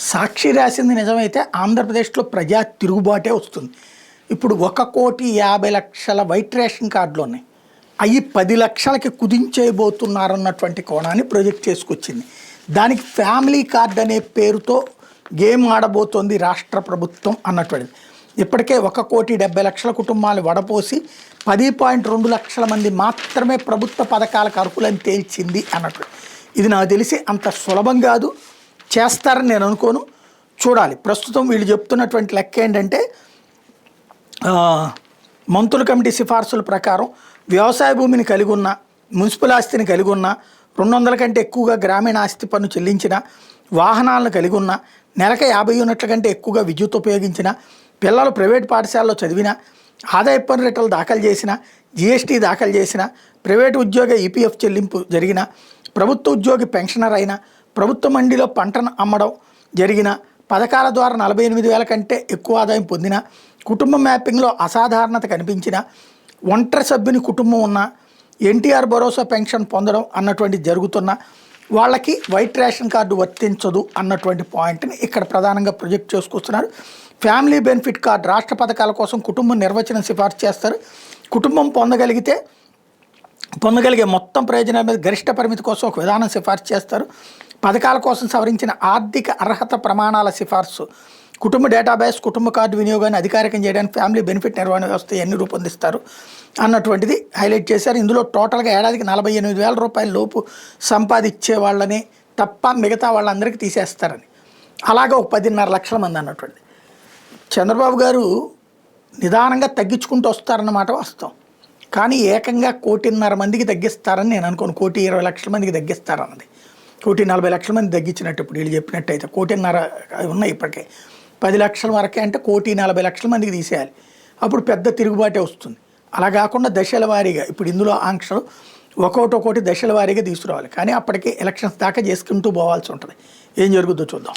సాక్షి రాసింది నిజమైతే ఆంధ్రప్రదేశ్లో ప్రజా తిరుగుబాటే వస్తుంది. ఇప్పుడు 1,50,00,000 వైట్ రేషన్ కార్డులు ఉన్నాయి. అవి 10 లక్షలకి కుదించేయబోతున్నారన్నటువంటి కోణాన్ని ప్రొజెక్ట్ చేసుకొచ్చింది. దానికి ఫ్యామిలీ కార్డ్ అనే పేరుతో గేమ్ ఆడబోతోంది రాష్ట్ర ప్రభుత్వం అన్నటువంటిది. ఇప్పటికే 1,70,00,000 కుటుంబాలు వడపోసి 10.2 లక్షల మంది మాత్రమే ప్రభుత్వ పథకాలకు అర్హులని తేల్చింది అన్నట్టు. ఇది నాకు తెలిసి అంత సులభం కాదు, చేస్తారని నేను అనుకోను. చూడాలి. ప్రస్తుతం వీళ్ళు చెప్తున్నటువంటి లెక్క ఏంటంటే మంత్రుల కమిటీ సిఫార్సుల ప్రకారం వ్యవసాయ భూమిని కలిగి ఉన్న, మున్సిపల్ ఆస్తిని కలిగి ఉన్న, 200 కంటే ఎక్కువగా గ్రామీణ ఆస్తి పన్ను చెల్లించిన, వాహనాలను కలిగి ఉన్న, నెలకు 50 యూనిట్ల కంటే ఎక్కువగా విద్యుత్ ఉపయోగించిన, పిల్లలు ప్రైవేట్ పాఠశాలలో చదివిన, ఆదాయ పన్ను రిటర్నులు దాఖలు చేసిన, జీఎస్టీ దాఖలు చేసిన, ప్రైవేటు ఉద్యోగ ఈపీఎఫ్ చెల్లింపు జరిగిన, ప్రభుత్వ ఉద్యోగి పెన్షనర్ అయిన, ప్రభుత్వ మండీలో పంటను అమ్మడం జరిగిన, పథకాల ద్వారా 48,000 కంటే ఎక్కువ ఆదాయం పొందిన, కుటుంబ మ్యాపింగ్లో అసాధారణత కనిపించిన, ఒంటరి సభ్యుని కుటుంబం ఉన్న, ఎన్టీఆర్ భరోసా పెన్షన్ పొందడం అన్నటువంటి జరుగుతున్న వాళ్ళకి వైట్ రేషన్ కార్డు వర్తించదు అన్నటువంటి పాయింట్ని ఇక్కడ ప్రధానంగా ప్రొజెక్ట్ చేసుకొస్తున్నారు. ఫ్యామిలీ బెనిఫిట్ కార్డు రాష్ట్ర పథకాల కోసం కుటుంబం నిర్వచనం సిఫార్సు చేస్తారు. కుటుంబం పొందగలిగే మొత్తం ప్రయోజనాల మీద గరిష్ట పరిమితి కోసం ఒక విధానం సిఫార్సు చేస్తారు. పథకాల కోసం సవరించిన ఆర్థిక అర్హత ప్రమాణాల సిఫార్సు, కుటుంబ డేటాబేస్, కుటుంబ కార్డు వినియోగాన్ని అధికారికం చేయడానికి ఫ్యామిలీ బెనిఫిట్ నిర్వహణ వ్యవస్థ ఎన్ని రూపొందిస్తారు అన్నటువంటిది హైలైట్ చేశారు. ఇందులో టోటల్గా ఏడాదికి 48,000 రూపాయల లోపు సంపాదించే వాళ్ళని తప్ప మిగతా వాళ్ళందరికీ తీసేస్తారని, అలాగే ఒక 10.5 లక్షల మంది అన్నటువంటిది. చంద్రబాబు గారు నిదానంగా తగ్గించుకుంటూ వస్తారన్నమాట వాస్తవం. కానీ ఏకంగా 1,50,00,000 మందికి తగ్గిస్తారని నేను అనుకోను. 1,20,00,000 మందికి తగ్గిస్తారన్నది 1,40,00,000 మంది తగ్గించినట్టు ఇప్పుడు వీళ్ళు చెప్పినట్టయితే 1,50,00,000 ఉన్నాయి ఇప్పటికే. 10 లక్షల వరకే అంటే 1,40,00,000 మందికి తీసేయాలి. అప్పుడు పెద్ద తిరుగుబాటే వస్తుంది. అలా కాకుండా దశల వారీగా ఇప్పుడు ఇందులో ఆంక్షలు ఒక్కొక్కటి దశల వారీగా తీసుకురావాలి. కానీ అప్పటికే ఎలక్షన్స్ దాకా చేసుకుంటూ పోవాల్సి ఉంటుంది. ఏం జరుగుతుందో చూద్దాం.